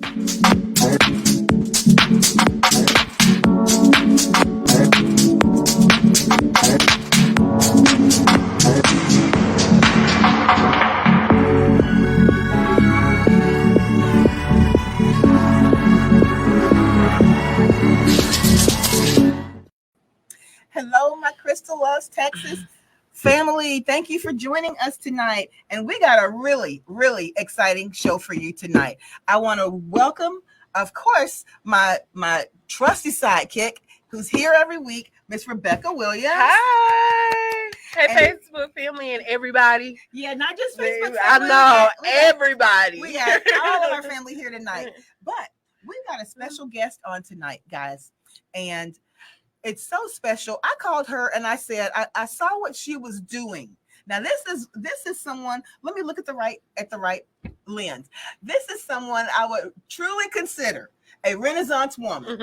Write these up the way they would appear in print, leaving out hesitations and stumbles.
Hello, my Crystal Loves Texas family. Thank you for joining us tonight. And we got a really, really exciting show for you tonight. I want to welcome, of course, my trusty sidekick who's here every week, Miss Rebecca Williams. Hi. Hey, And- Facebook family and everybody. Yeah, not just Facebook family. I know, everybody. We got all of our family here tonight. But we've got a special guest on tonight, guys. And it's so special. I called her and I said, I saw what she was doing. Now this is someone, let me look at the right lens. This is someone I would truly consider a Renaissance woman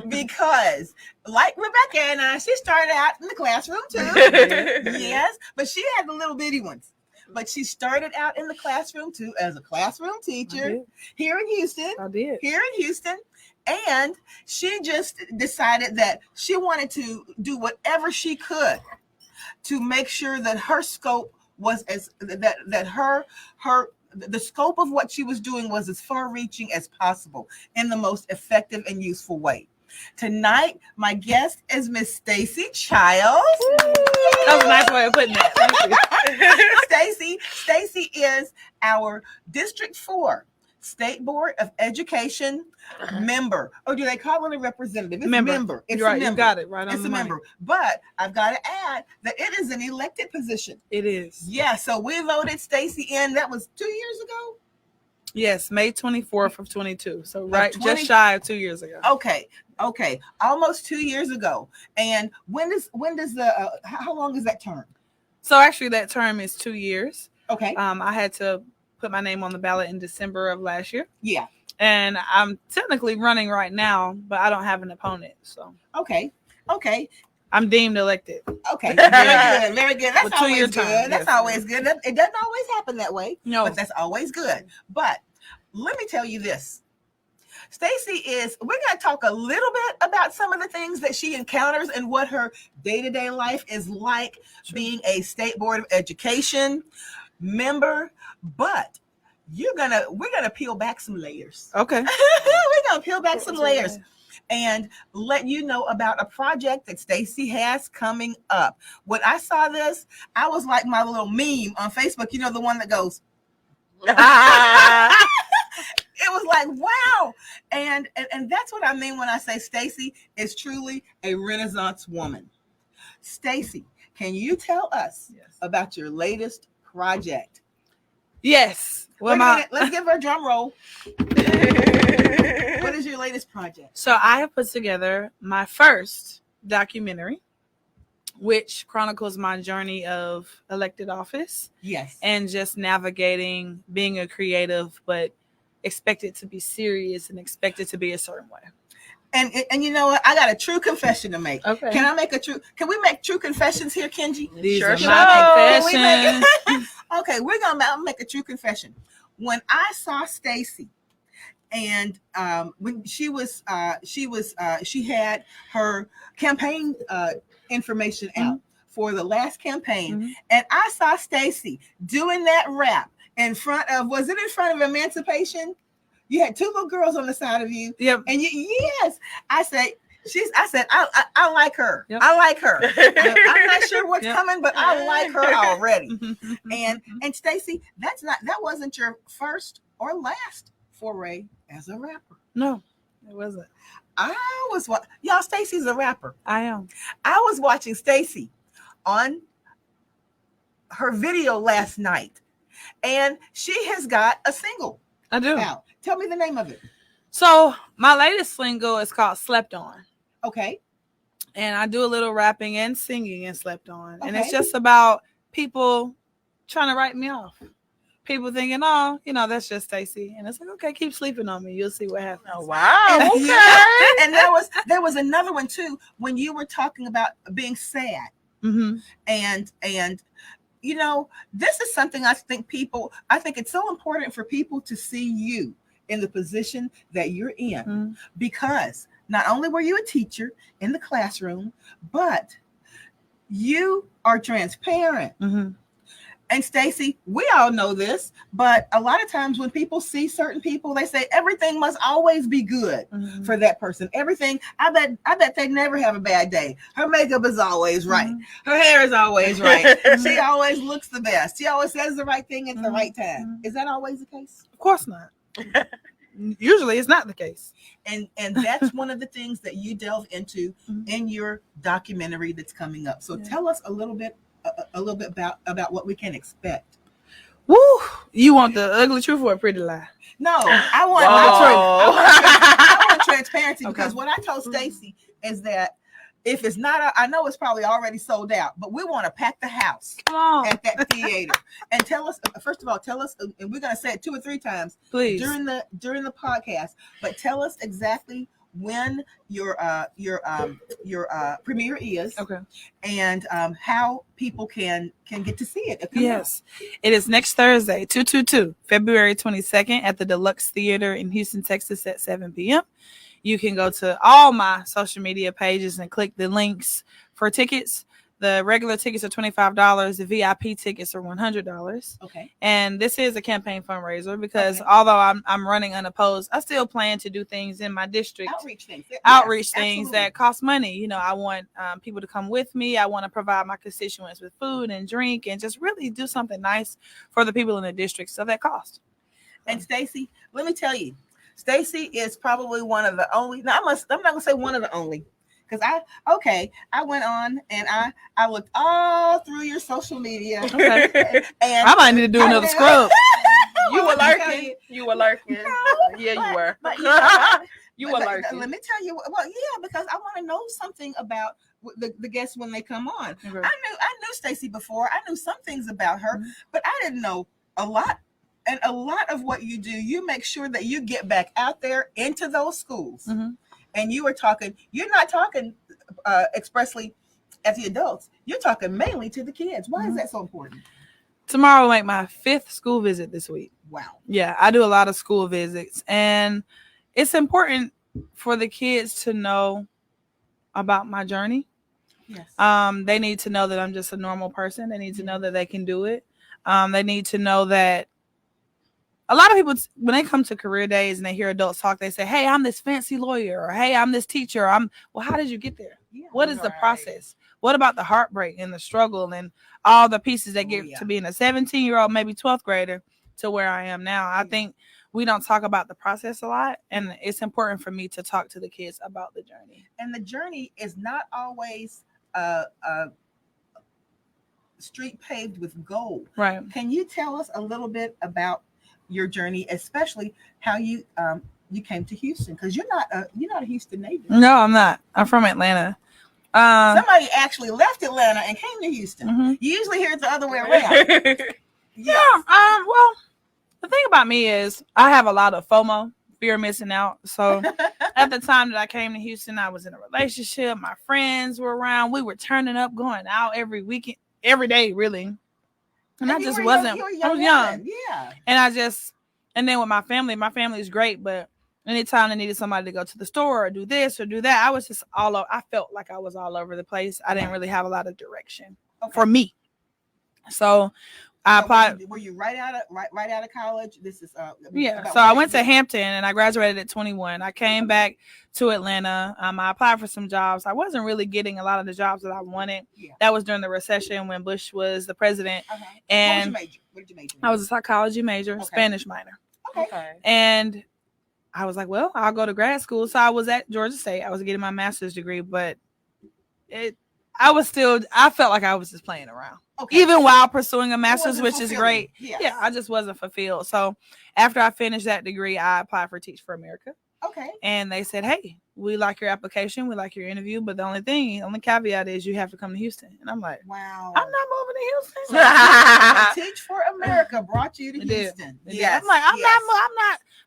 because like Rebecca and I, she started out in the classroom too. Yes, but she had the little bitty ones. But she started out in the classroom too as a classroom teacher here in Houston. I did. Here in Houston. And she just decided that she wanted to do whatever she could to make sure that her scope was the scope of what she was doing was as far-reaching as possible in the most effective and useful way. Tonight, my guest is Miss Staci Childs. That was a nice way of putting that. Thank you. Staci is our District 4 State Board of Education member. Or do they call it a representative? It's member. It's You're right. a member. You got it right on It's the a money. member. But I've got to add that it is an elected position. It is. Yeah, so we voted Staci in. That was 2 years ago? Yes, May 24th of 22. So just shy of 2 years ago. Okay. Almost 2 years ago. And when does the how long is that term? So actually that term is 2 years. Okay. I had to put my name on the ballot in December of last year. Yeah. And I'm technically running right now, but I don't have an opponent. So Okay. I'm deemed elected. Okay. Very good. That's With always 2 year good. term, That's yes. always good. It doesn't always happen that way. No. But that's always good. But let me tell you this. Staci we're going to talk a little bit about some of the things that she encounters and what her day-to-day life is like being a State Board of Education member, but we're gonna peel back some layers. Okay. We're gonna peel back some layers and let you know about a project that Staci has coming up. When I saw this, I was like my little meme on Facebook, you know, the one that goes it was like, wow. And that's what I mean when I say Staci is truly a Renaissance woman. Staci, can you tell us about your latest project? Yes. Well, Let's give her a drum roll. What is your latest project? So I have put together my first documentary, which chronicles my journey of elected office. Yes. And just navigating being a creative, but expected to be serious and expected to be a certain way. And you know what? I got a true confession to make. Okay. Can we make true confessions here, Kenji? These Sure. are my confessions. Okay, we're gonna make a true confession. When I saw Staci, and when she had her campaign information out for the last campaign, and I saw Staci doing that rap in front of Emancipation? You had two little girls on the side of you. Yep. And I said, I like her. Yep. I like her. I'm not sure what's coming, but I like her already. And Staci, that wasn't your first or last foray as a rapper. No, it wasn't. Y'all, Staci's a rapper. I am. I was watching Staci on her video last night, and she has got a single. I do. Out. Tell me the name of it. So my latest single is called Slept On. Okay. And I do a little rapping and singing in Slept On. Okay. And it's just about people trying to write me off. People thinking, oh, that's just Staci. And it's like, okay, keep sleeping on me. You'll see what happens. Oh, wow. Okay. And there was another one too, when you were talking about being sad. Mm-hmm. And this is something I think it's so important for people to see you in the position that you're in, Mhm. because not only were you a teacher in the classroom, but you are transparent. Mhm. And Staci, we all know this, but a lot of times when people see certain people, they say everything must always be good Mhm. for that person. Everything, I bet they never have a bad day. Her makeup is always right. Mhm. Her hair is always right. She always looks the best. She always says the right thing at the right time. Mhm. Is that always the case? Of course not. Usually it's not the case. And that's one of the things that you delve into Mhm. in your documentary that's coming up. So Yeah. tell us a little bit about what we can expect. Woo! You want the ugly truth or a pretty lie? No, I want transparency, Okay. because what I told Staci is that if it's not, I know it's probably already sold out, but we want to pack the house Come on, at that theater. And tell us, first of all, and we're going to say it 2 or 3 times please. during the podcast, but tell us exactly when your premiere is, Okay. and how people can get to see it. Yes, it is next Thursday, 222, February 22nd, at the Deluxe Theater in Houston, Texas, at 7 p.m. You can go to all my social media pages and click the links for tickets. The regular tickets are $25. The VIP tickets are $100. Okay. And this is a campaign fundraiser because Okay. although I'm running unopposed, I still plan to do things in my district. Outreach things. Yes, Things that cost money. You know, I want people to come with me. I want to provide my constituents with food and drink and just really do something nice for the people in the district. So that cost. And Staci, let me tell you, Staci is probably one of the only. Now I'm not gonna say one of the only, because I went on and I looked all through your social media. Okay. And I might need to do another scrub. You were lurking. You were lurking. No, Yeah, you were. But you know, You were lurking. Let me tell you. Well, yeah, because I want to know something about the guests when they come on. Okay. I knew Staci before. I knew some things about her, Mhm. but I didn't know a lot. And a lot of what you do, you make sure that you get back out there into those schools. Mhm. And you're not talking expressly at the adults. You're talking mainly to the kids. Why is that so important? Tomorrow will make my 5th school visit this week. Wow. Yeah, I do a lot of school visits, and it's important for the kids to know about my journey. Yes. They need to know that I'm just a normal person. They need to know that they can do it. They need to know that a lot of people, when they come to career days and they hear adults talk, they say, "Hey, I'm this fancy lawyer," or "Hey, I'm this teacher." Well, how did you get there? Yeah. What is the Right. process? What about the heartbreak and the struggle and all the pieces that get to being a 17-year-old, maybe 12th grader to where I am now? I think we don't talk about the process a lot, and it's important for me to talk to the kids about the journey. And the journey is not always street paved with gold. Right. Can you tell us a little bit about your journey, especially how you came to Houston? Because you're not a Houston native. No, I'm not. I'm from Atlanta. Somebody actually left Atlanta and came to Houston. Mhm. You usually hear it the other way around. Yeah. Well, the thing about me is I have a lot of FOMO, fear of missing out. So at the time that I came to Houston, I was in a relationship. My friends were around. We were turning up, going out every weekend, every day, really. And I just wasn't. I was young. Yeah. And then with my family is great, but anytime I needed somebody to go to the store or do this or do that, I was just I felt like I was all over the place. I didn't really have a lot of direction for me. So I applied. Were you right out of college? This is So I went to Hampton and I graduated at 21. I came back to Atlanta. I applied for some jobs. I wasn't really getting a lot of the jobs that I wanted. Yeah. That was during the recession when Bush was the president. Uh-huh. And what did you major? I was a psychology major, Okay. Spanish minor. Okay. And I was like, well, I'll go to grad school. So I was at Georgia State. I was getting my master's degree, but I felt like I was just playing around. Okay. Even while pursuing a master's, Wasn't which is great. Yes. Yeah, I just wasn't fulfilled. So after I finished that degree, I applied for Teach for America. Okay. And they said, hey, we like your application. We like your interview. But the only caveat is you have to come to Houston. And I'm like, wow. I'm not moving to Houston. Teach for America brought you to Houston. Yes. I'm like,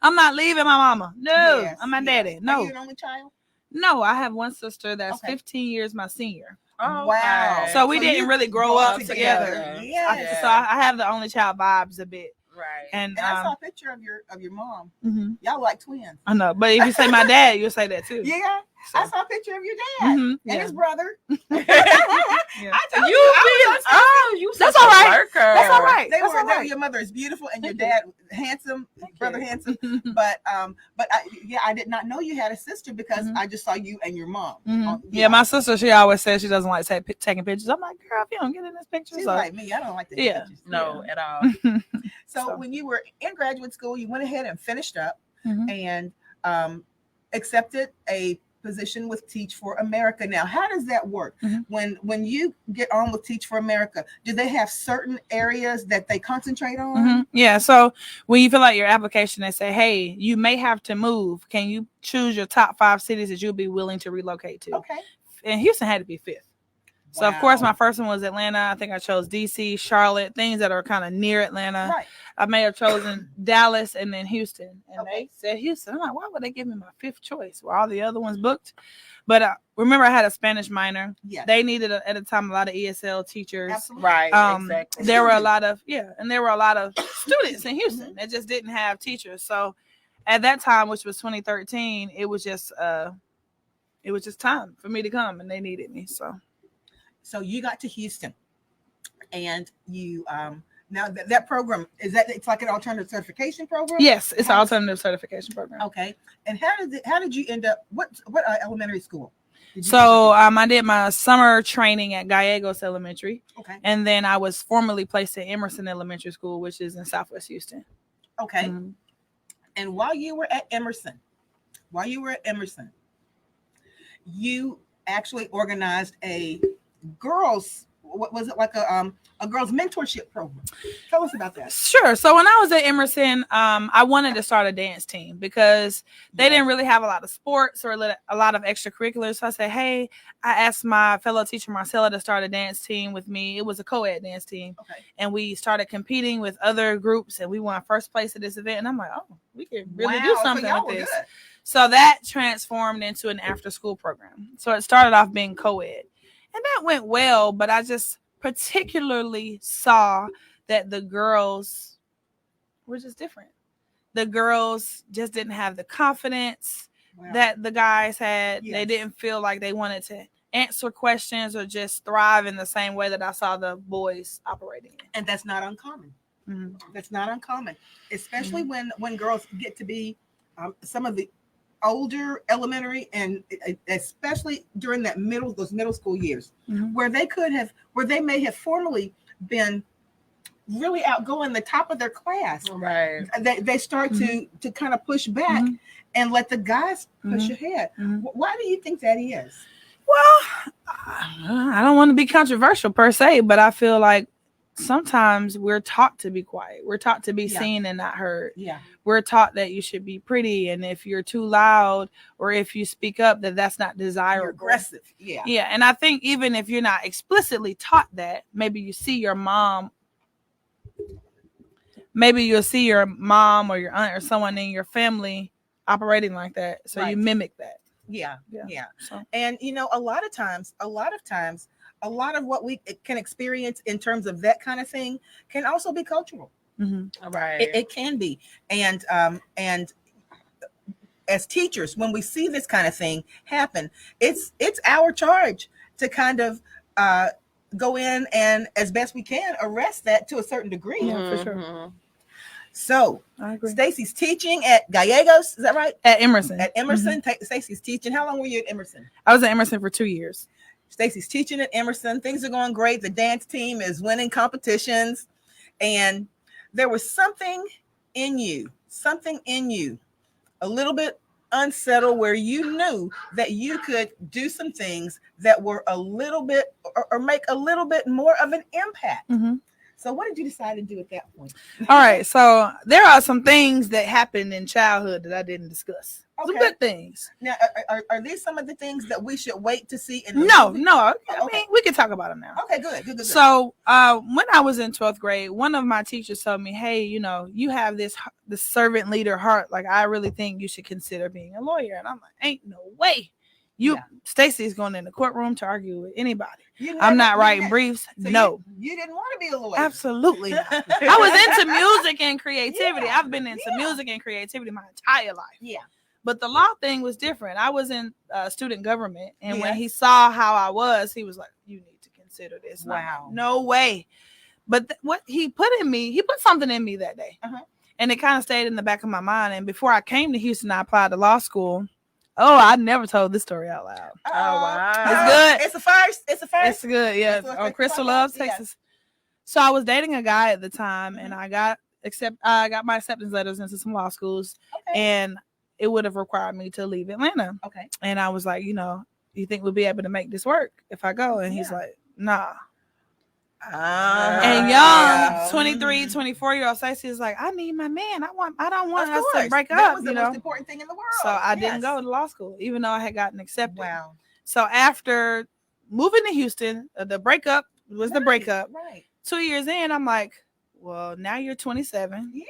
I'm not leaving my mama. No, Yes. I'm my daddy. No. Are you an only child? No, I have one sister that's Okay. 15 years my senior. Oh, Wow. okay. So we didn't you really grow grew up together. Yes. So I have the only child vibes a bit. Right. And I saw a picture of your mom. mhm. Y'all like twins. I know, but if you say my dad, you'll say that too. Yeah. So, I saw a picture of your dad mhm, and yeah. his brother. Yeah. I told You you, I been, was so oh, you That's such all a right. lurker. That's all right. They That's were all right. your mother is beautiful and your Thank you. dad handsome, brother you. handsome. But I did not know you had a sister because I just saw you and your mom. Mhm. Yeah, my sister, she always says she doesn't like taking pictures. I'm like, girl, if you don't get in this picture, She's so. like me. I don't like the Yeah. pictures. No, at all. So when you were in graduate school, you went ahead and finished up Mhm. and accepted a position with Teach for America. Now, how does that work? Mhm. When you get on with Teach for America, do they have certain areas that they concentrate on? Mhm. Yeah. So when you fill out your application, they say, hey, you may have to move. Can you choose your top 5 cities that you'll be willing to relocate to? Okay. And Houston had to be 5th. So, of course, Wow. my first one was Atlanta. I think I chose DC, Charlotte, things that are kind of near Atlanta. Right. I may have chosen Dallas and then Houston. And Okay. they said Houston. I'm like, why would they give me my 5th choice? Were all the other ones booked? But remember, I had a Spanish minor. Yes. They needed, at the time, a lot of ESL teachers. Absolutely. Right. Exactly. There were a lot of, and there were a lot of students in Houston that just didn't have teachers. So at that time, which was 2013, it was just time for me to come, and they needed me. So you got to Houston, and you now that program it's like an alternative certification program. Yes, it's an alternative certification program. Okay. And how did you end up? What elementary school? So I did my summer training at Gallegos Elementary. Okay. And then I was formally placed at Emerson Elementary School, which is in Southwest Houston. Okay. Mm-hmm. And while you were at Emerson, you actually organized a girls, what was it, like a girls mentorship program? Tell us about that. Sure. So when I was at Emerson, I wanted to start a dance team because they didn't really have a lot of sports or a lot of extracurriculars. So I said, hey, I asked my fellow teacher Marcella to start a dance team with me. It was a co-ed dance team. Okay. And we started competing with other groups, and we won first place at this event. And I'm like, oh, we can really do something with this. Good. So that transformed into an after-school program. So it started off being co-ed. And that went well, but I just particularly saw that the girls were just different. The girls just didn't have the confidence that the guys had. Yes. They didn't feel like they wanted to answer questions or just thrive in the same way that I saw the boys operating. And that's not uncommon. Mm-hmm. That's not uncommon, especially when girls get to be some of the older elementary, and especially during those middle school years, where they may have formerly been really outgoing, the top of their class. Right. They start to kind of push back and let the guys push ahead. Why do you think that is? Well, I don't want to be controversial per se, but I feel like sometimes we're taught to be quiet. We're taught to be seen and not heard. Yeah. We're taught that you should be pretty, and if you're too loud or if you speak up, that's not desirable. You're aggressive. Yeah. Yeah. And I think even if you're not explicitly taught that, maybe you'll see your mom or your aunt or someone in your family operating like that. So you mimic that. Yeah. So. And a lot of times, a lot of what we can experience in terms of that kind of thing can also be cultural. Mm-hmm. Right. It can be. And as teachers, when we see this kind of thing happen, it's our charge to kind of go in and, as best we can, arrest that to a certain degree. Yeah, for sure. So, I agree. Staci's teaching at Gallegos, is that right? At Emerson. Staci's teaching. How long were you at Emerson? I was at Emerson for 2 years. Staci's teaching at Emerson. Things are going great. The dance team is winning competitions. And there was something in you, a little bit unsettled, where you knew that you could do some things that were a little bit or make a little bit more of an impact. Mm-hmm. So what did you decide to do at that point? All right. So there are some things that happened in childhood that I didn't discuss. Okay. Some good things. Now, are these some of the things that we should wait to see in the movie? No. I Okay. mean, we can talk about them now. Okay, good. So when I was in 12th grade, one of my teachers told me, hey, you have this servant leader heart. Like, I really think you should consider being a lawyer. And I'm like, ain't no way Stacy's going in the courtroom to argue with anybody. You I'm not never- writing you ne- briefs. so No, you didn't want to be a lawyer. absolutely not. I was into music and creativity. Yeah, I've been into music and creativity my entire life. Yeah. But the law thing was different. I was in student government, and when Yes. he saw how I was, he was like, "You need to consider this." And I'm like, Wow. no way. But what he put in me, he put something in me that day, and it kind of stayed in the back of my mind. And before I came to Houston, I applied to law school. Oh, I never told this story out loud. Oh, wow. It's good. It's a first. It's a first. It's good, yeah. It's On a Crystal podcast, Loves, yes. Texas. So I was dating a guy at the time, and I got my acceptance letters into some law schools, and it would have required me to leave Atlanta. Okay. And I was like, you think we'll be able to make this work if I go? And he's like, nah. And young 23, 24-year-old Staci is like, I need my man. I don't want us to break that up. was the most important thing in the world. So I didn't go to law school, even though I had gotten accepted. Wow. So after moving to Houston, the breakup was the breakup. Right. 2 years in, I'm like, well, now you're 27. Yeah.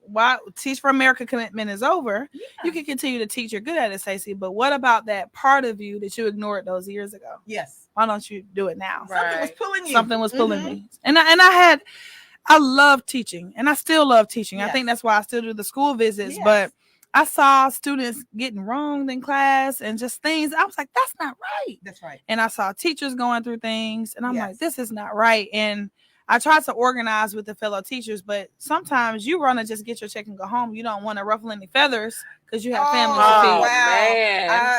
Why Teach for America commitment is over? Yeah. You can continue to teach. You're good at it, Staci. But what about that part of you that you ignored those years ago? Yes. Why don't you do it now? Right. Something was pulling you. Something was pulling me. And I love teaching, and I still love teaching. Yes. I think that's why I still do the school visits. Yes. But I saw students getting wronged in class and just things. I was like, that's not right. That's right. And I saw teachers going through things, and I'm Yes. like, this is not right. And I tried to organize with the fellow teachers, but sometimes you want to just get your check and go home. You don't want to ruffle any feathers because you have families to feed.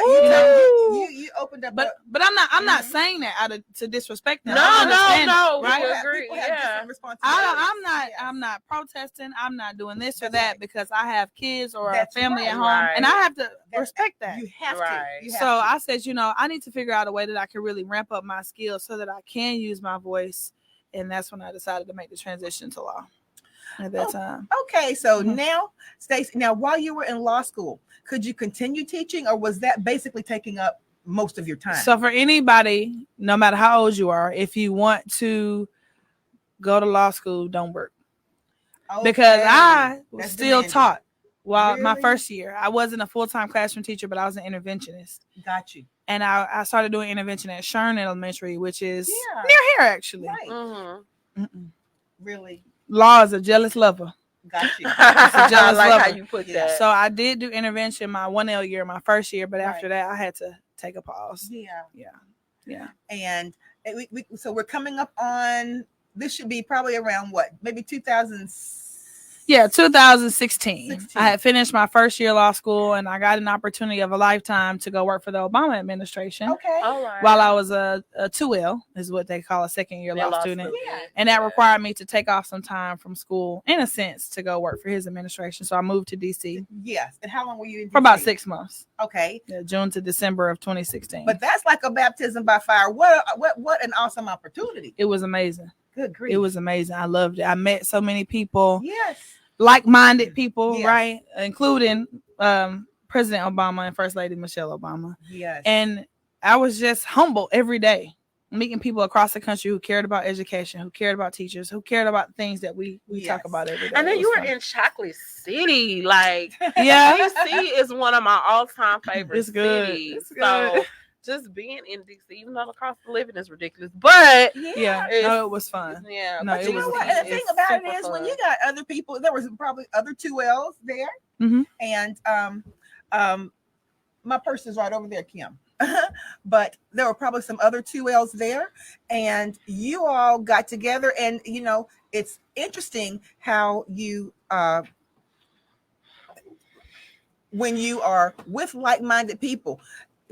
Oh, man. You opened up. But I'm not saying that out of to disrespect them. No, I understand no, it, right? we agree. People have Yeah. different responsibilities. I'm not protesting. I'm not doing this or That's that right. because I have kids or That's a family right. at home, Right. and I have to That's- respect that. You have Right. to. You have So to. I said, I need to figure out a way that I can really ramp up my skills so that I can use my voice, and that's when I decided to make the transition to law at that time. Okay, so Mhm. now, Staci, while you were in law school, could you continue teaching, or was that basically taking up most of your time? So for anybody, no matter how old you are, if you want to go to law school, don't work. Because I was That's still demanding. taught while my Really? first year. I wasn't a full-time classroom teacher, but I was an interventionist. Got you. And I started doing intervention at Shern Elementary, which is Yeah. near here, actually. Right. Mhm. Mm-mm. Really Law is a jealous lover. got you. I jealous like how lover. you put Yeah. that. So I did do intervention my 1L year, my first year, but Right. after that, I had to take a pause. Yeah. Yeah. And so we're coming up on, this should be probably around what, maybe 2000. Yeah, 2016. 16. I had finished my first year law school, and I got an opportunity of a lifetime to go work for the Obama administration Okay. All right. while I was a 2L, is what they call a second year law student. Yeah. And that required me to take off some time from school, in a sense, to go work for his administration. So I moved to DC Yes. And how long were you in for about DC? 6 months, Okay. June to December of 2016. But that's like a baptism by fire. What an awesome opportunity. It was amazing. Good grief. It was amazing. I loved it. I met so many people, Yes. like-minded people, Yes. right? Including President Obama and First Lady Michelle Obama. Yes. And I was just humbled every day, meeting people across the country who cared about education, who cared about teachers, who cared about things that we Yes. talk about every day. And then It you was were fun. in Chocolate City. Like, Yeah. DC is one of my all-time favorite It's good. cities. It's good. So just being in DC, even though the cost of living is ridiculous, but Yeah. It's- No, it was fun. yeah. No, but it You was know fun. what? And the thing it's about it super is, when fun. you got other people, there was probably other 2Ls there, Mhm. and my person's right over there, Kim. But there were probably some other 2Ls there, and you all got together, and it's interesting how you when you are with like-minded people.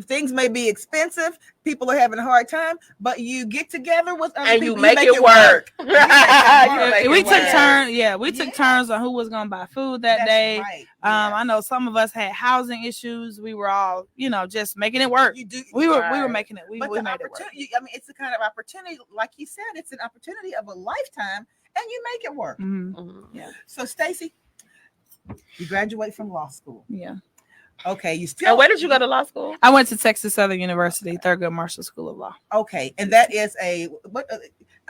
Things may be expensive, people are having a hard time, but you get together with other and people, you make it work. You make it work. make We it took work. turns. Yeah, we took Yeah. turns on who was going to buy food that That's day. right. I know some of us had housing issues. We were all, just making it work. You do. We were Right. making it. We But made the it work. opportunity, I mean, it's the kind of opportunity, like you said, it's an opportunity of a lifetime, and you make it work. Mhm. Mhm. So, Staci, you graduate from law school. Yeah. Okay, you still. And where did you go to law school? I went to Texas Southern University, Thurgood Marshall School of Law. Okay, and that is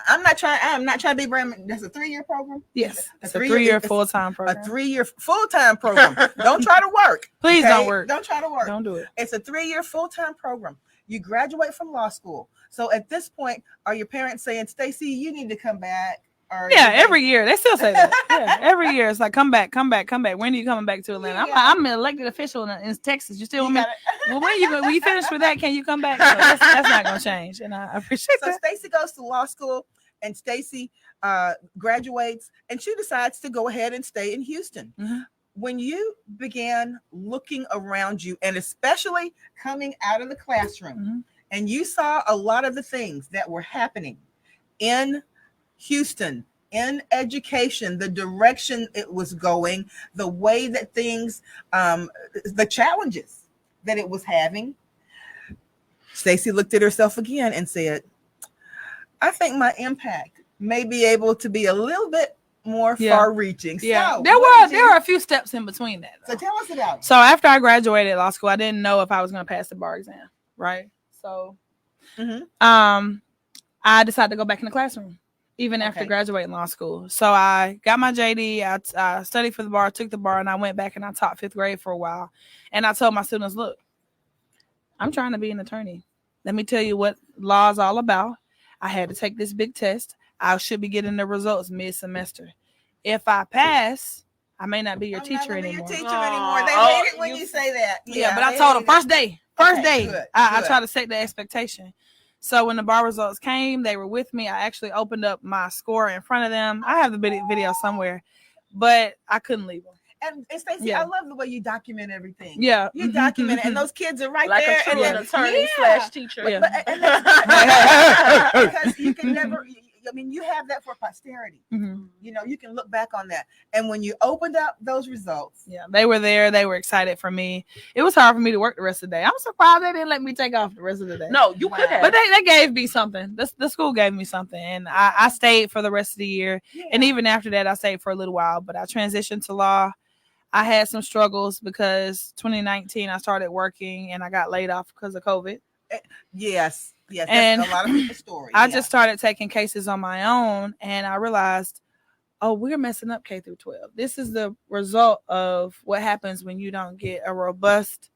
I'm not trying to be brand. That's a 3-year program. Yes, it's a 3-year full-time A program. 3-year full-time program. Don't try to work. Please okay? don't work. Don't try to work. Don't do it. It's a 3-year full-time program. You graduate from law school. So at this point, are your parents saying, Staci, you need to come back? Or yeah, every year they still say that. Yeah, every year it's like come back. When are you coming back to Atlanta? I'm an elected official in Texas. You still want me? Well, when you finish with that, can you come back? So that's not gonna change, and I appreciate that. So Staci goes to law school, and Staci graduates, and she decides to go ahead and stay in Houston. Mm-hmm. When you began looking around you, and especially coming out of the classroom, mm-hmm. and you saw a lot of the things that were happening in Houston, in education, the direction it was going, the way that things, the challenges that it was having, Staci looked at herself again and said, I think my impact may be able to be a little bit more far-reaching. Yeah, so, there were a few steps in between that, though. So tell us about it. So after I graduated law school, I didn't know if I was going to pass the bar exam, right? So I decided to go back in the classroom even after graduating law school. So I got my JD, I studied for the bar, took the bar, and I went back and I taught 5th grade for a while. And I told my students, look, I'm trying to be an attorney. Let me tell you what law is all about. I had to take this big test. I should be getting the results mid-semester. If I pass, I may not be your teacher anymore. They hate it when you say that. Yeah, but I told them first day, good. I try to set the expectation. So when the bar results came, they were with me. I actually opened up my score in front of them. I have the video somewhere, but I couldn't leave them. And Staci, I love the way you document everything. Yeah, you document it, and those kids are right like there. Like a true attorney / teacher. Yeah. Because you can never. I mean, you have that for posterity. Mm-hmm. You know, you can look back on that. And when you opened up those results, they were there. They were excited for me. It was hard for me to work the rest of the day. I'm surprised they didn't let me take off the rest of the day. No, you could have. But they gave me something. The school gave me something, and I stayed for the rest of the year. Yeah. And even after that, I stayed for a little while. But I transitioned to law. I had some struggles because 2019 I started working and I got laid off because of COVID. Yes, and that's a lot of people's story. I just started taking cases on my own, and I realized, oh, we're messing up K through 12. This is the result of what happens when you don't get a robust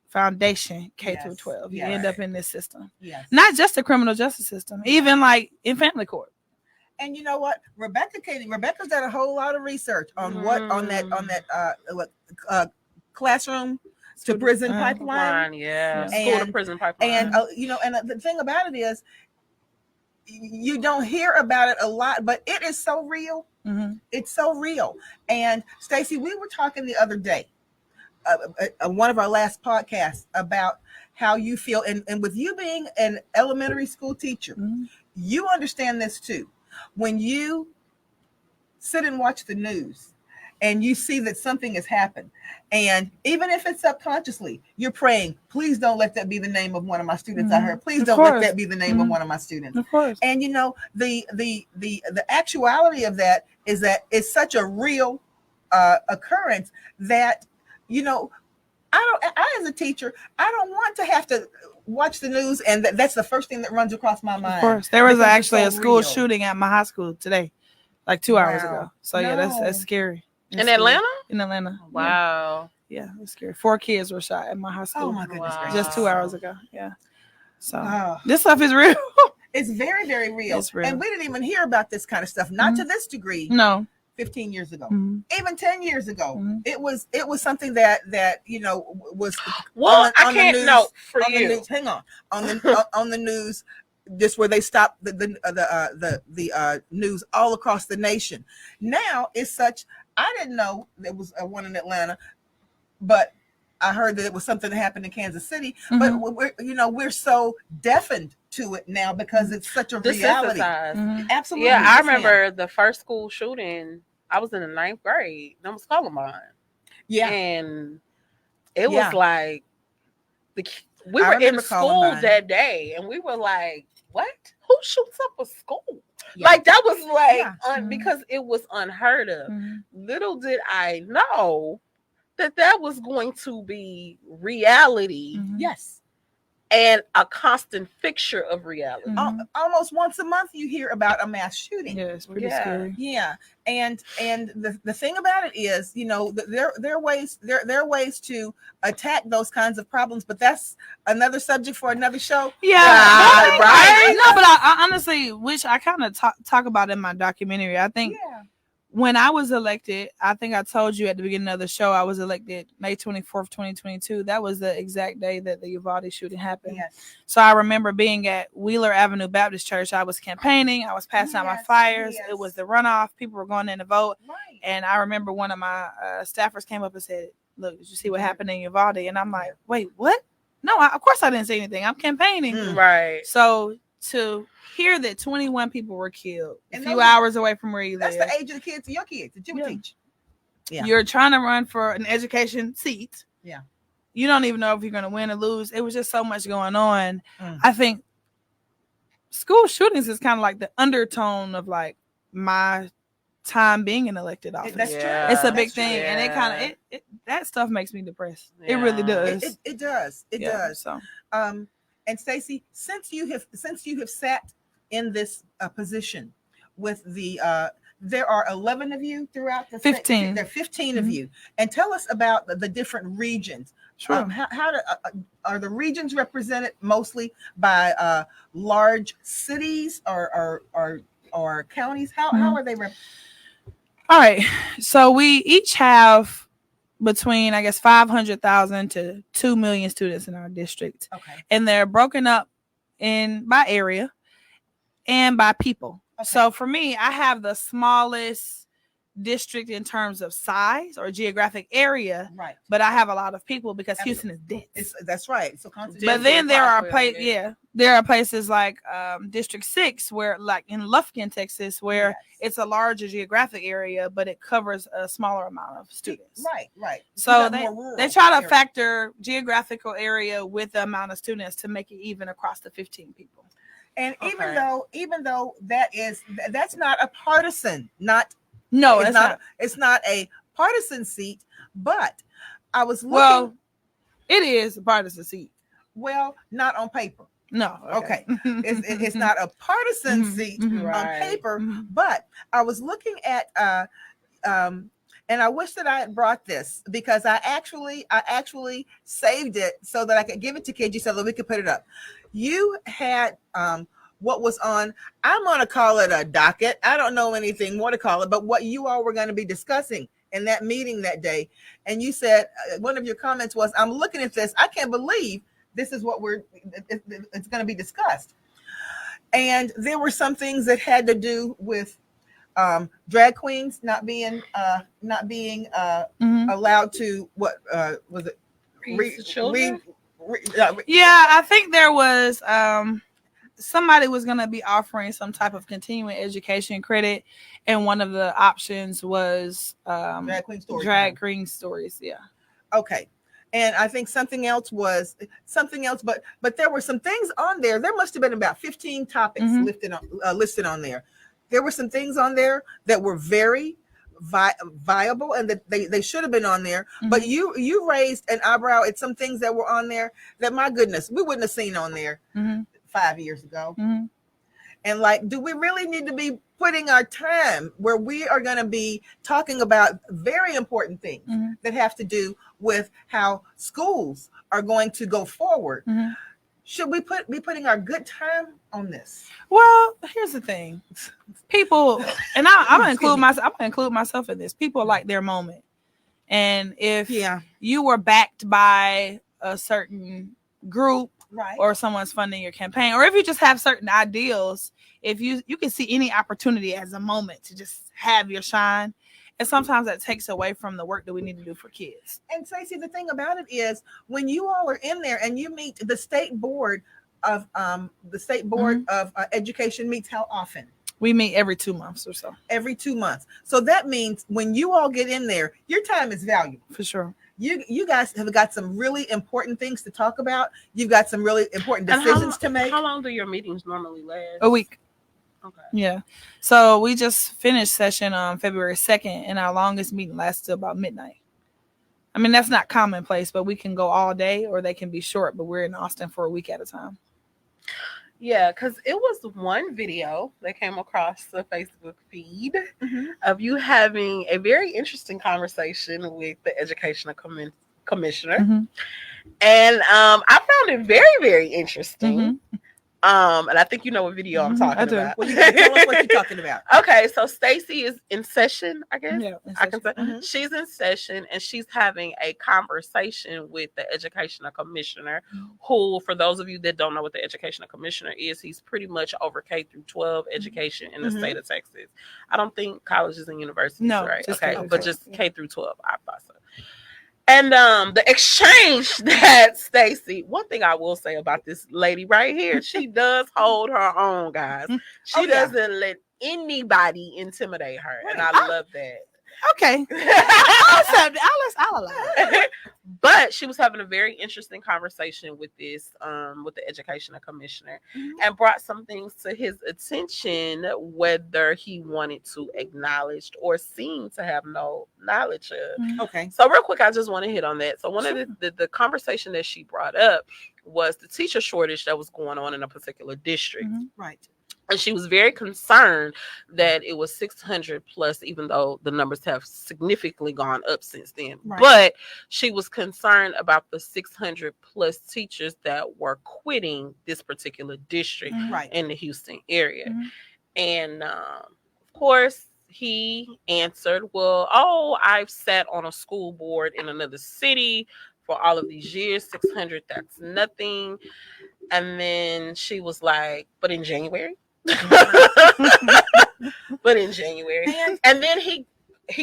foundation K through 12. You end up in this system. Yes. Not just the criminal justice system, even like in family court. And you know what, Rebecca's done a whole lot of research on that classroom to prison pipeline. School to prison pipeline. And and the thing about it is, you don't hear about it a lot, but it is so real. Mm-hmm. It's so real. And Staci, we were talking the other day, one of our last podcasts, about how you feel, and with you being an elementary school teacher, you understand this too. When you sit and watch the news and you see that something has happened, and even if it's subconsciously, you're praying, please don't let that be the name of one of my students I heard. Please don't let that be the name of one of my students. Of course. And the actuality of that is that it's such a real occurrence that, I as a teacher, I don't want to have to watch the news and that's the first thing that runs across my mind. Of course. There was actually a school shooting at my high school today, like 2 hours ago. So that's scary. In Atlanta? In Atlanta. Wow. Yeah, it's scary. 4 kids were shot at my high school. Oh my goodness gracious. Just 2 hours ago. Yeah. So this stuff is real. It's very, very real. It's real. And we didn't even hear about this kind of stuff, not to this degree. No. 15 years ago, even 10 years ago, it was something that was I can't know for you. News, hang on on the news, just where they stopped the news all across the nation. Now it's such. I didn't know there was one in Atlanta, but I heard that it was something that happened in Kansas City. But we're so deafened to it now because it's such a reality. Absolutely. Yeah, I remember the first school shooting. I was in the 9th grade. That was Columbine. Yeah, and it was like we were in school that day, and we were like, "What? Who shoots up a school?" Yeah. Like that was like because it was unheard of. Little did I know that was going to be reality. Yes. and a constant fixture of reality. Almost once a month you hear about a mass shooting. Yeah, it's pretty scary. Yeah, and the thing about it is, there are ways to attack those kinds of problems, but that's another subject for another show. Yeah, right. No, but I honestly, which I kind of talk about in my documentary. I think when I was elected, I think I told you at the beginning of the show, I was elected May 24th, 2022. That was the exact day that the Uvalde shooting happened. Yes. So I remember being at Wheeler Avenue Baptist Church. I was campaigning. I was passing out my flyers. It was the runoff. People were going in to vote. Right. And I remember one of my staffers came up and said, "Look, did you see what happened in Uvalde?" And I'm like, "Wait, what? No, of course I didn't see anything. I'm campaigning." Right. So to hear that 21 people were killed a few hours away from where you live. That's the age of the kids, your kids that you would teach. Yeah. You're trying to run for an education seat. Yeah. You don't even know if you're going to win or lose. It was just so much going on. I think school shootings is kind of like the undertone of like my time being in elected office. That's true. It's a big thing. And it kind of, that stuff makes me depressed. It really does. It does. It does. So, and Staci, since you have sat in this position with the there are 11 of you throughout the 15. State. There are 15 of you, and tell us about the different regions. Sure. Are the regions represented mostly by large cities or counties? How are they represented? All right, so we each have between, I guess, 500,000 to 2 million students in our district. Okay. And they're broken up by area and by people. Okay. So for me, I have the smallest district in terms of size or geographic area. Right. But I have a lot of people because Houston is dense. That's right. So but then there are places like District 6 where, like in Lufkin, Texas, where it's a larger geographic area, but it covers a smaller amount of students. Right. So they try to factor geographical area with the amount of students to make it even across the 15 people. And even though that's not a partisan, it's not a partisan seat, but I was looking. Well, it is a partisan seat. Well, not on paper. No. Okay. It's not a partisan seat on paper, but I was looking at and I wish that I had brought this because I actually saved it so that I could give it to KG so that we could put it up. You had what was on, I'm going to call it a docket. I don't know anything more to call it, but what you all were going to be discussing in that meeting that day. And you said, one of your comments was, I'm looking at this. I can't believe this is what it's going to be discussed. And there were some things that had to do with drag queens not being allowed to, what was it? Children? Yeah, I think there was somebody was going to be offering some type of continuing education credit, and one of the options was drag queen stories. Yeah. Okay. And I think something else, but there were some things on there. There must have been about 15 topics listed on there. There were some things on there that were very viable and that they should have been on there. But you raised an eyebrow at some things that were on there that, my goodness, we wouldn't have seen on there 5 years ago. And like, do we really need to be putting our time where we are going to be talking about very important things that have to do with how schools are going to go forward? Should we be putting our good time on this? Well, here's the thing. People, and I'm going to include myself in this. People like their moment. And if you were backed by a certain group, right, or someone's funding your campaign, or if you just have certain ideals, if you can see any opportunity as a moment to just have your shine, and sometimes that takes away from the work that we need to do for kids. And Staci, the thing about it is, when you all are in there and you meet the state board of education meets how often? We meet every 2 months or so. Every 2 months. So that means when you all get in there, your time is valuable. For sure. You guys have got some really important things to talk about. You've got some really important decisions to make. How long do your meetings normally last? A week. Okay. Yeah. So we just finished session on February 2nd, and our longest meeting lasted about midnight. I mean, that's not commonplace, but we can go all day or they can be short, but we're in Austin for a week at a time. Yeah, because it was one video that came across the Facebook feed of you having a very interesting conversation with the educational commissioner. And I found it very, very interesting. And I think you know what video I'm talking about. Well, you gotta tell us what you're talking about. Okay, so Staci is in session, I guess. Yeah, I can say she's in session and she's having a conversation with the educational commissioner, who, for those of you that don't know what the educational commissioner is, he's pretty much over K through 12 education in the state of Texas. I don't think colleges and universities, right? Okay, but just K through 12. I thought so. And the exchange that Staci, one thing I will say about this lady right here, she does hold her own, guys. She doesn't let anybody intimidate her. Right. And I love that. Okay. I'll allow it. But she was having a very interesting conversation with this, with the educational commissioner, and brought some things to his attention, whether he wanted to acknowledge or seem to have no knowledge of. Okay. So real quick, I just want to hit on that. So one of the conversation that she brought up was the teacher shortage that was going on in a particular district. Right. And she was very concerned that it was 600 plus, even though the numbers have significantly gone up since then. Right. But she was concerned about the 600 plus teachers that were quitting this particular district in the Houston area. And of course, he answered, well, I've sat on a school board in another city for all of these years. 600, that's nothing. And then she was like, but in January? But in January. And then he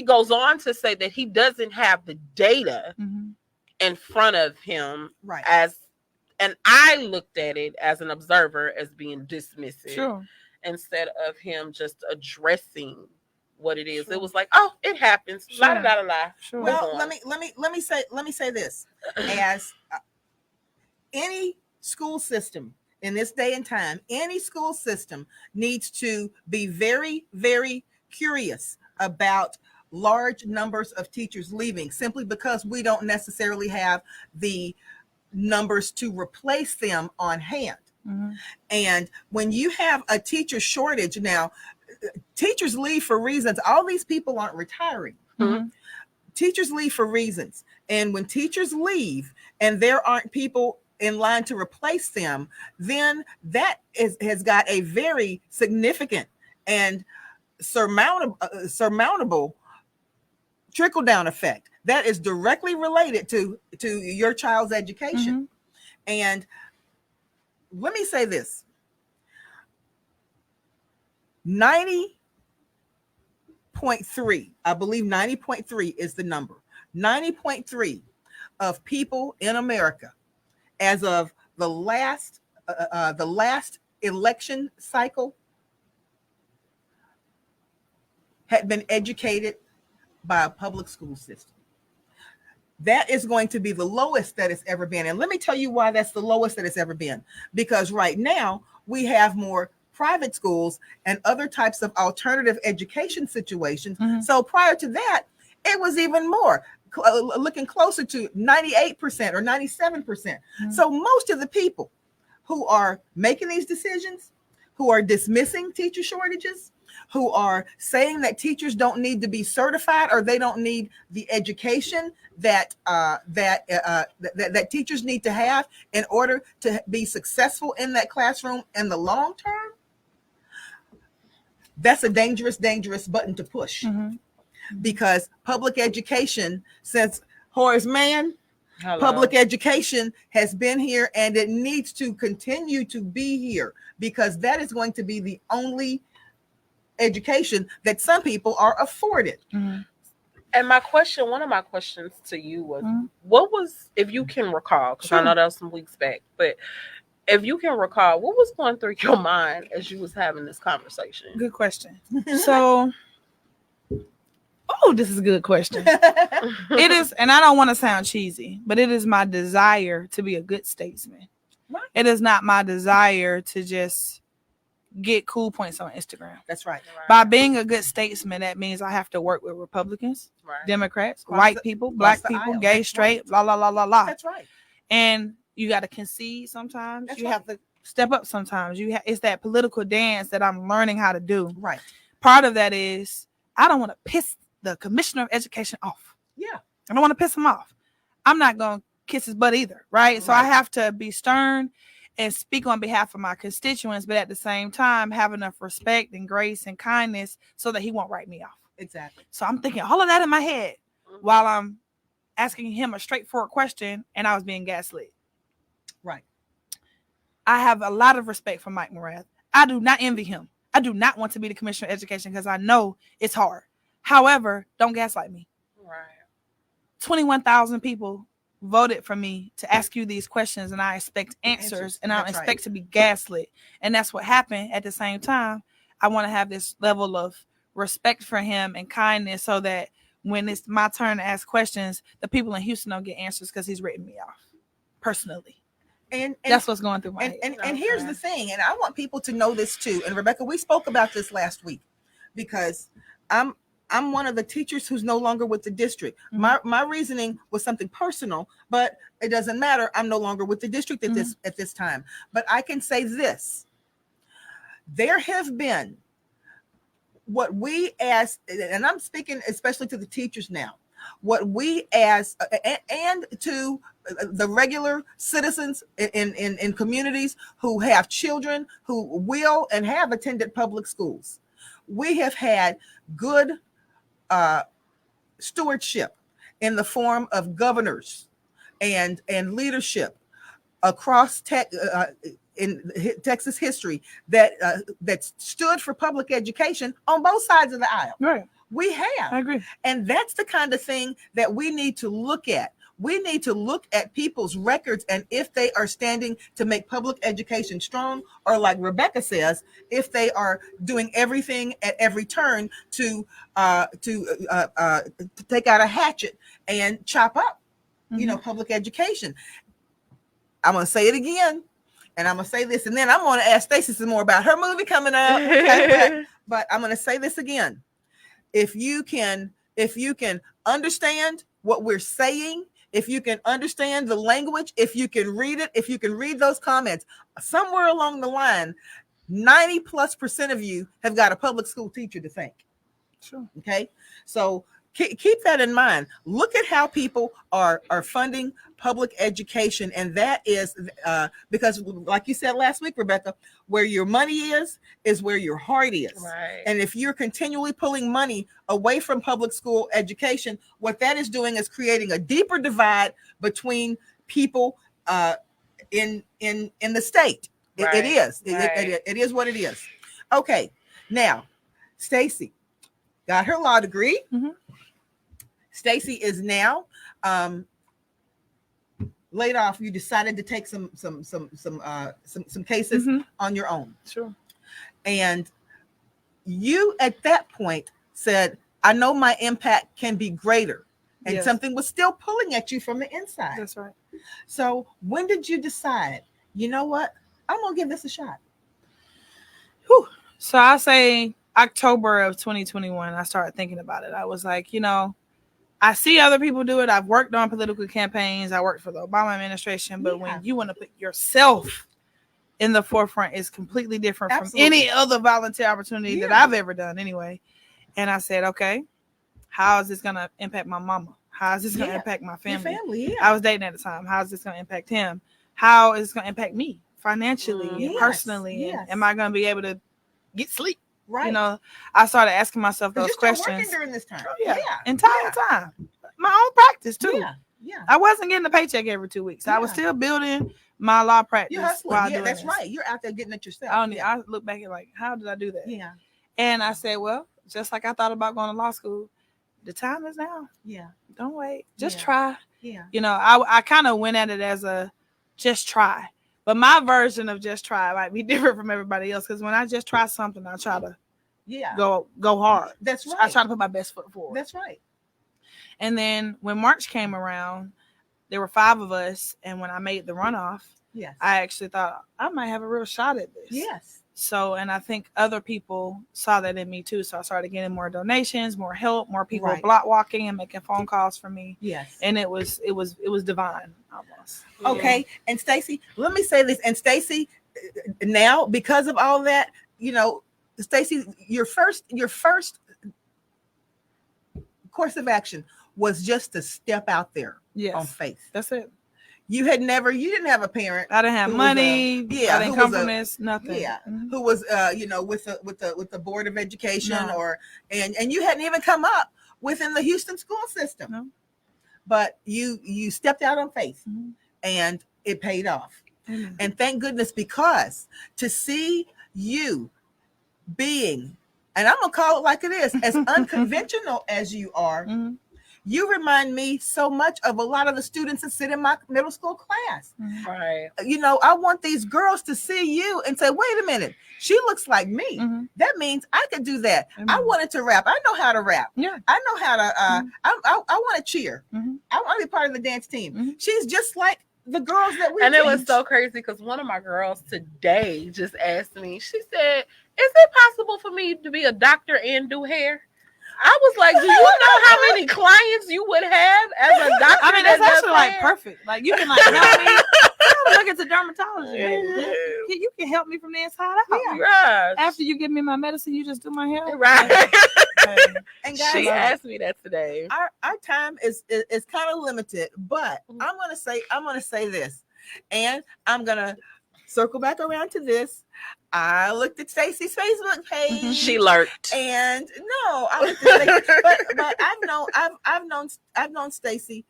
goes on to say that he doesn't have the data in front of him, and I looked at it as an observer as being dismissive instead of him just addressing what it is. It was like, it happens. Well, let me say this. As any school system in this day and time, any school system needs to be very, very curious about large numbers of teachers leaving, simply because we don't necessarily have the numbers to replace them on hand. And when you have a teacher shortage, now teachers leave for reasons. All these people aren't retiring. Teachers leave for reasons. And when teachers leave and there aren't people in line to replace them, then that has got a very significant and surmountable trickle-down effect that is directly related to your child's education. And let me say this: 90.3, I believe 90.3 is the number. 90.3 of people in America, as of the last election cycle, had been educated by a public school system. That is going to be the lowest that it's ever been. And let me tell you why that's the lowest that it's ever been. Because right now we have more private schools and other types of alternative education situations. So prior to that, it was even more, looking closer to 98% or 97%. So most of the people who are making these decisions, who are dismissing teacher shortages, who are saying that teachers don't need to be certified or they don't need the education that teachers need to have in order to be successful in that classroom in the long term, that's a dangerous button to push. Because public education, since Horace Mann, public education has been here and it needs to continue to be here, because that is going to be the only education that some people are afforded. And one of my questions to you was, what was, if you can recall, because I know that was some weeks back, but if you can recall, what was going through your mind as you was having this conversation? Good question. So, this is a good question. It is, and I don't want to sound cheesy, but it is my desire to be a good statesman. It is not my desire to just get cool points on Instagram. That's right. By being a good statesman, that means I have to work with Republicans, Democrats, white people, black people, gay, straight, blah, blah, blah, blah, blah. That's right. And you got to concede sometimes. That's you right. have to step up sometimes. It's that political dance that I'm learning how to do. Right. Part of that is I don't want to piss the commissioner of education off. Yeah. I don't want to piss him off. I'm not going to kiss his butt either, right? So I have to be stern and speak on behalf of my constituents, but at the same time have enough respect and grace and kindness so that he won't write me off. Exactly. So I'm thinking all of that in my head while I'm asking him a straightforward question, and I was being gaslit. Right. I have a lot of respect for Mike Morath. I do not envy him. I do not want to be the commissioner of education because I know it's hard. However, don't gaslight me. Right. 21,000 people voted for me to ask you these questions, and I expect answers, and I don't expect to be gaslit. And that's what happened. At the same time, I want to have this level of respect for him and kindness so that when it's my turn to ask questions, the people in Houston don't get answers because he's written me off personally. And that's what's going through my head. And here's the thing, and I want people to know this too. And Rebecca, we spoke about this last week because I'm one of the teachers who's no longer with the district. Mm-hmm. My reasoning was something personal, but it doesn't matter. I'm no longer with the district at this time. But I can say this: there have been what we as, and I'm speaking especially to the teachers now, what we as and to the regular citizens in communities who have children who will and have attended public schools. We have had good stewardship in the form of governors and leadership across in Texas history that stood for public education on both sides of the aisle. Right. We have. I agree. And that's the kind of thing that we need to look at. We need to look at people's records and if they are standing to make public education strong, or like Rebecca says, if they are doing everything at every turn to take out a hatchet and chop up, public education. I'm going to say it again, and I'm going to say this, and then I'm going to ask Staci some more about her movie coming up. But I'm going to say this again. If you can understand what we're saying, if you can understand the language, if you can read it, if you can read those comments, somewhere along the line, 90+% of you have got a public school teacher to thank. Sure. Okay. So keep that in mind. Look at how people are funding public education. And that is because, like you said last week, Rebecca, where your money is where your heart is. Right. And if you're continually pulling money away from public school education, what that is doing is creating a deeper divide between people in the state. Right. It is. Right. It is what it is. Okay. Now, Staci got her law degree. Mm-hmm. Staci is now laid off. You decided to take some cases on your own. Sure. And you at that point said, I know my impact can be greater. And something was still pulling at you from the inside. That's right. So when did you decide, you know what? I'm going to give this a shot. Whew. So I say October of 2021, I started thinking about it. I was like, I see other people do it. I've worked on political campaigns. I worked for the Obama administration. But when you want to put yourself in the forefront, it's completely different from any other volunteer opportunity that I've ever done anyway. And I said, okay, how is this going to impact my mama? How is this going to impact my family? Your family, I was dating at the time. How is this going to impact him? How is it going to impact me financially and personally? And am I going to be able to get sleep? Right. I started asking myself those questions. Working during this time. Oh, entire time. My own practice too. Yeah. I wasn't getting a paycheck every 2 weeks. I was still building my law practice. That's right. You're out there getting it yourself. I look back at like, how did I do that? Yeah. And I said, well, just like I thought about going to law school, the time is now. Yeah. Don't wait. Just try. Yeah. I kind of went at it as a just try. But my version of just try might be different from everybody else, because when I just try something, I try to go hard. That's right. I try to put my best foot forward. That's right. And then when March came around, there were 5 of us. And when I made the runoff, I actually thought I might have a real shot at this. Yes. So, and I think other people saw that in me too. So I started getting more donations, more help, more people block walking and making phone calls for me. Yes. And it was divine almost. Okay. Yeah. And Staci, let me say this. And Staci, now because of all that, Staci, your first course of action was just to step out there on faith. That's it. You didn't have a parent. I didn't have money. I didn't come from this. Nothing. Yeah. Mm-hmm. Who was with the Board of Education and you hadn't even come up within the Houston school system. No. But you stepped out on faith and it paid off. Mm-hmm. And thank goodness, because to see you being, and I'm gonna call it like it is, as unconventional as you are, you remind me so much of a lot of the students that sit in my middle school class. Right. I want these girls to see you and say, wait a minute, she looks like me. Mm-hmm. That means I could do that. Mm-hmm. I wanted to rap. I know how to rap. Yeah. I know how to, I want to cheer. Mm-hmm. I want to be part of the dance team. Mm-hmm. She's just like the girls that we And it was so crazy because one of my girls today just asked me, she said, is it possible for me to be a doctor and do hair? I was like, do you know how many clients you would have as a doctor? I mean, that's actually like perfect. Like you can like help me. Look at the dermatologist. You can help me from the inside out. Yeah. After you give me my medicine, you just do my hair. Right. And guys, she asked me that today. Our time is kind of limited, but I'm gonna say this, and I'm gonna circle back around to this. I looked at Staci's Facebook page. She lurked. And no, I looked at Staci, but I've known Staci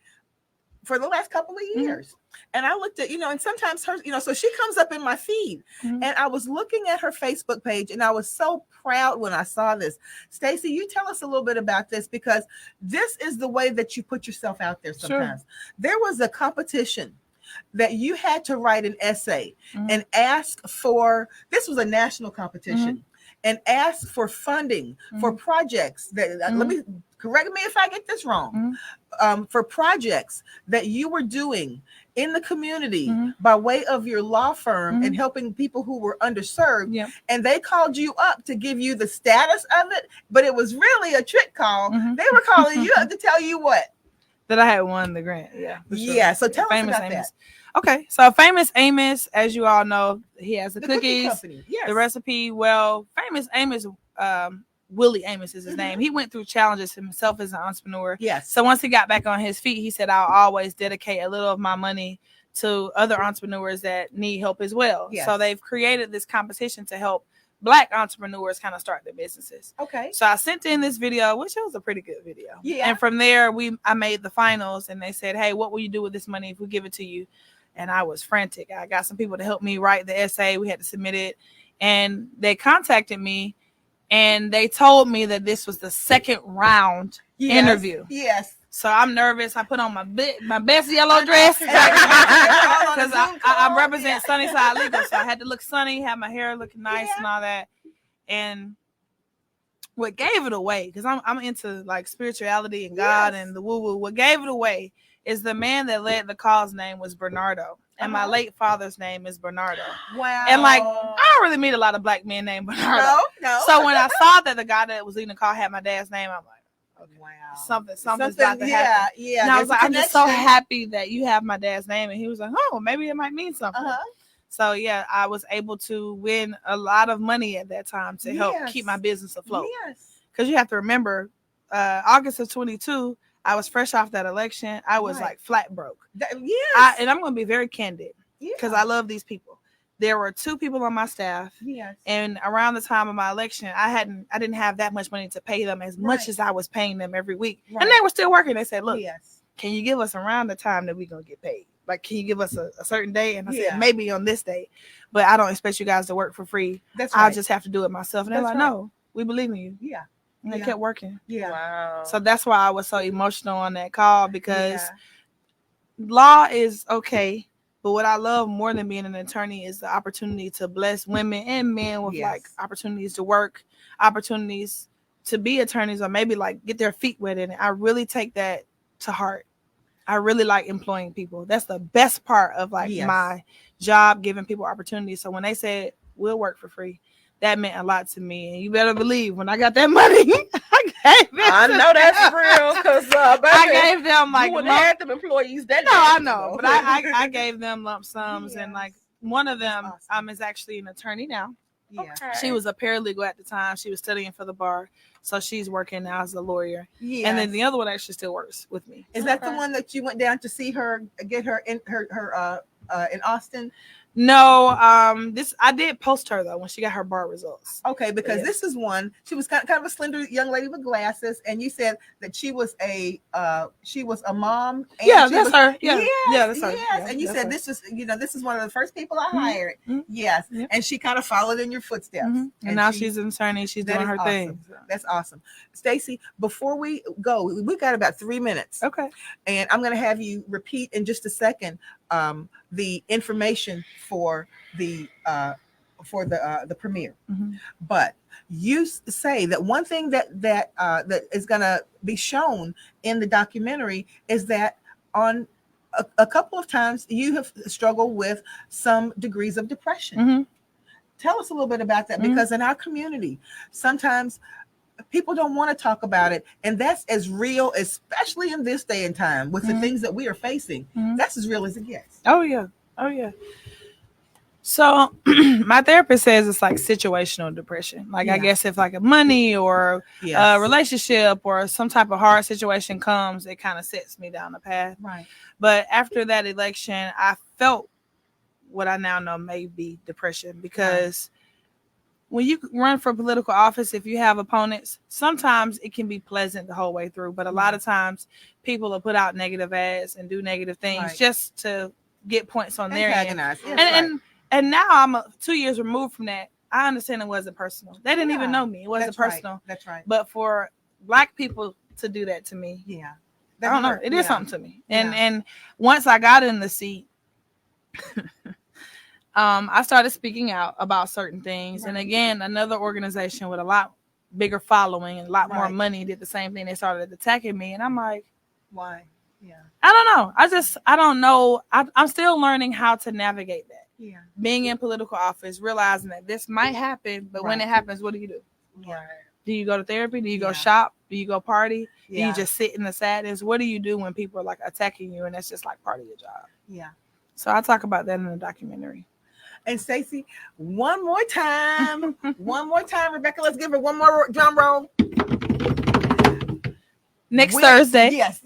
for the last couple of years. And I looked at, and sometimes her, so she comes up in my feed. And I was looking at her Facebook page and I was so proud when I saw this. Staci, you tell us a little bit about this, because this is the way that you put yourself out there sometimes. Sure. There was a competition that you had to write an essay and ask for, this was a national competition, and ask for funding for projects that, let me correct me if I get this wrong, for projects that you were doing in the community by way of your law firm and helping people who were underserved. Yep. And they called you up to give you the status of it, but it was really a trick call. They were calling you up to tell you what? That I had won the grant. Yeah. Sure. Yeah. So tell us about that. Okay. So Famous Amos, as you all know, he has the cookies, yes. The recipe. Well, Famous Amos, Willie Amos is his name. He went through challenges himself as an entrepreneur. Yes. So once he got back on his feet, he said, I'll always dedicate a little of my money to other entrepreneurs that need help as well. Yes. So they've created this competition to help Black entrepreneurs kind of start their businesses. Okay. So I sent in this video, which was a pretty good video. Yeah. And from there, I made the finals, and they said, hey, what will you do with this money if we give it to you? And I was frantic. I got some people to help me write the essay. We had to submit it. And they contacted me, and they told me that this was the second round interview. Yes. So I'm nervous. I put on my best yellow dress because I represent Sunnyside Legal. So I had to look sunny, have my hair looking nice and all that. And what gave it away, because I'm into like spirituality and God and the woo-woo. What gave it away is the man that led the call's name was Bernardo. And my late father's name is Bernardo. Wow. And like, I don't really meet a lot of Black men named Bernardo. No. So when I saw that the guy that was leading the call had my dad's name, I'm like, okay, wow, something's about to happen. Yeah. And I was like, I'm just so happy that you have my dad's name. And he was like, oh, maybe it might mean something. So yeah, I was able to win a lot of money at that time to help keep my business afloat. Yes. Because you have to remember, August of 22, I was fresh off that election. I was like flat broke. Yes. And I'm going to be very candid because I love these people. There were 2 people on my staff. Yes. And around the time of my election, I didn't have that much money to pay them as much as I was paying them every week. Right. And they were still working. They said, look, can you give us around the time that we're going to get paid? Like, can you give us a certain day? And I said, maybe on this day, but I don't expect you guys to work for free. That's right. I'll just have to do it myself. And they're like, no, we believe in you. Yeah. And they kept working. Yeah. Wow. So that's why I was so emotional on that call, because law is okay. But what I love more than being an attorney is the opportunity to bless women and men with like opportunities to work, opportunities to be attorneys, or maybe like get their feet wet in it. I really take that to heart. I really like employing people. That's the best part of like my job, giving people opportunities. So when they said, we'll work for free. That meant a lot to me. And you better believe when I got that money, I know that's real because I gave them like you wouldn't have had them employees that no, day, I know, but I gave them lump sums, Yes. and like one of them awesome. is actually an attorney now. Yeah. Okay. She was a paralegal at the time. She was studying for the bar, so she's working now as a lawyer. Yeah. And then the other one actually still works with me. Is that the one that you went down to see her, get her in in Austin? No, I did post her though when she got her bar results. Okay, because this is one. She was kind of a slender young lady with glasses, and you said that she was a mom. And Yeah, she that's was, her. Yeah, yes, yeah, that's her. yes. Yeah, And you said her. this is one of the first people I hired. Mm-hmm. Yes, Yep. and she kind of followed in your footsteps. Mm-hmm. And now she's an attorney. She's doing her thing. That's awesome. Staci, before we go, we got about 3 minutes. Okay. And I'm going to have you repeat in just a second the information for the premiere. Mm-hmm. But you say that one thing that is going to be shown in the documentary is that on a couple of times you have struggled with some degrees of depression. Mm-hmm. Tell us a little bit about that, Mm-hmm. because in our community, sometimes people don't want to talk about it, and that's as real, especially in this day and time with the things that we are facing. That's as real as it gets. Oh yeah. So my therapist says it's like situational depression. Like I guess if like a money or a relationship or some type of hard situation comes, it kind of sets me down the path. Right. But after that election, I felt what I now know may be depression, because when you run for political office, if you have opponents, sometimes it can be pleasant the whole way through. But a lot of times people will put out negative ads and do negative things just to get points on their end. And now I'm 2 years removed from that. I understand it wasn't personal. They didn't even know me. It wasn't personal. That's right. But for Black people to do that to me, I don't know. It is something to me. And once I got in the seat, I started speaking out about certain things. And again, another organization with a lot bigger following and a lot more money did the same thing. They started attacking me. And I'm like, why? Yeah. I don't know. I don't know. I'm still learning how to navigate that. Yeah. Being in political office, realizing that this might happen, but when it happens, what do you do? Yeah. Do you go to therapy? Do you go shop? Do you go party? Do Yeah. you just sit in the sadness? What do you do when people are like attacking you and that's just like part of your job? Yeah. So I talk about that in the documentary. And Staci, one more time, Rebecca, let's give her one more drum roll. Next Thursday. Yes.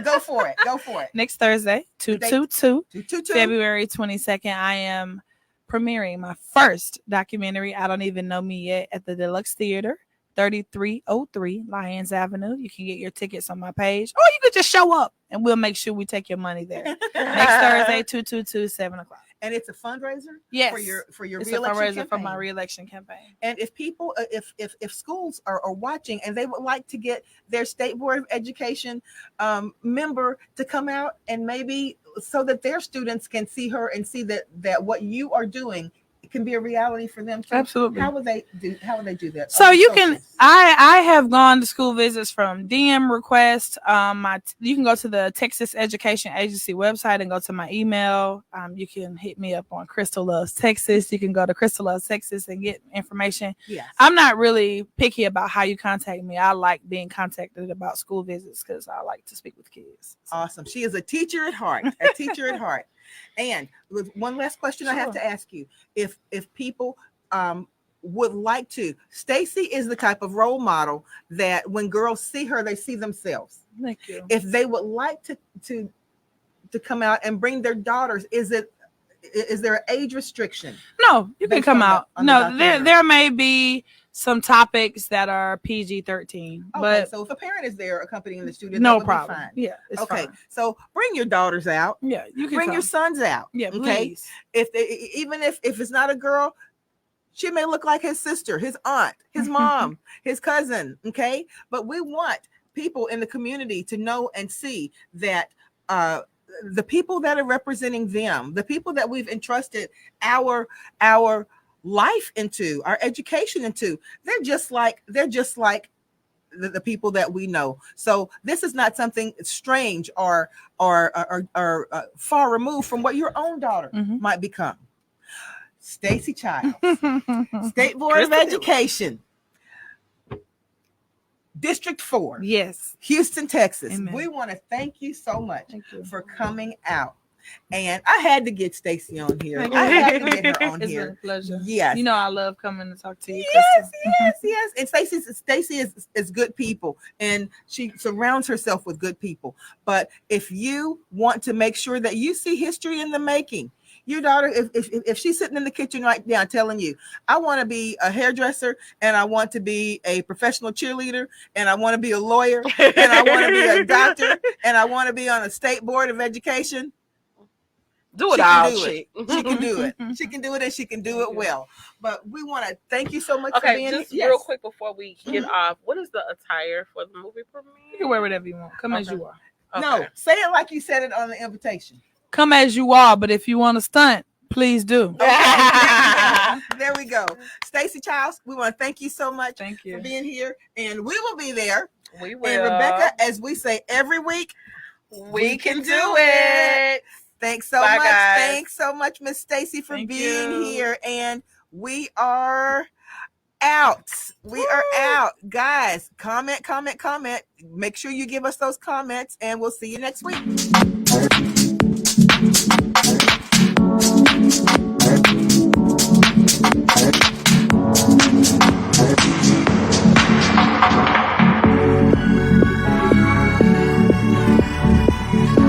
Go for it. Next Thursday, 2/22, 2/22. February 22nd, I am premiering my first documentary, I Don't Even Know Me Yet, at the Deluxe Theater, 3303 Lyons Avenue. You can get your tickets on my page, or you could just show up and we'll make sure we take your money there. Next Thursday, 2/22, 7:00. And it's a fundraiser. Yes, for your it's re-election a fundraiser campaign. for my re-election campaign. And if people, if schools are watching and they would like to get their State Board of Education member to come out and maybe so that their students can see her and see that what you are doing can be a reality for them too. Absolutely. How would they do that? So you can, I have gone to school visits from DM requests. You can go to the Texas Education Agency website and go to my email. You can hit me up on Crystal Loves Texas. You can go to Crystal Loves Texas and get information. Yes. I'm not really picky about how you contact me. I like being contacted about school visits because I like to speak with kids. So. Awesome. She is a teacher at heart. And with one last question I have to ask you, if people would like to, Staci is the type of role model that when girls see her, they see themselves. Thank you. If they would like to come out and bring their daughters, is there an age restriction? No, you can come out. No, there may be some topics that are PG-13, but so if a parent is there accompanying the student, no that would problem. be fine. Yeah, it's okay. fine. So bring your daughters out. Yeah, you can bring your sons out. Yeah, okay. Please. Even if it's not a girl, she may look like his sister, his aunt, his mom, his cousin. Okay, but we want people in the community to know and see that the people that are representing them, the people that we've entrusted our life into, our education into, they're just like the people that we know. So this is not something strange or far removed from what your own daughter might become. Staci Childs, State Board of Education, District 4. Yes. Houston, Texas. Amen. We want to thank you so much for coming out. And I had to get Staci on here. I had to get her on It's here. Been a pleasure. Yes. You know I love coming to talk to you. Yes. And Staci is good people, and she surrounds herself with good people. But if you want to make sure that you see history in the making, your daughter, if she's sitting in the kitchen right now telling you, I want to be a hairdresser, and I want to be a professional cheerleader, and I want to be a lawyer, and I want to be a doctor, and I want to be on a state board of education, do it all. She can do it. She can do it, and she can do it well. But we want to thank you so much for being just here. Real quick before we get off, what is the attire for the movie premiere? You can wear whatever you want. Come as you are. No, say it like you said it on the invitation. Come as you are, but if you want to stunt, please do. There we go. Staci Childs, we want to thank you so much for being here, and we will be there. We will. And Rebecca, as we say every week, we can do it. Thanks so much. Guys. Thanks so much, Miss Staci, for being here. And we are out. We are out. Guys, comment. Make sure you give us those comments, and we'll see you next week.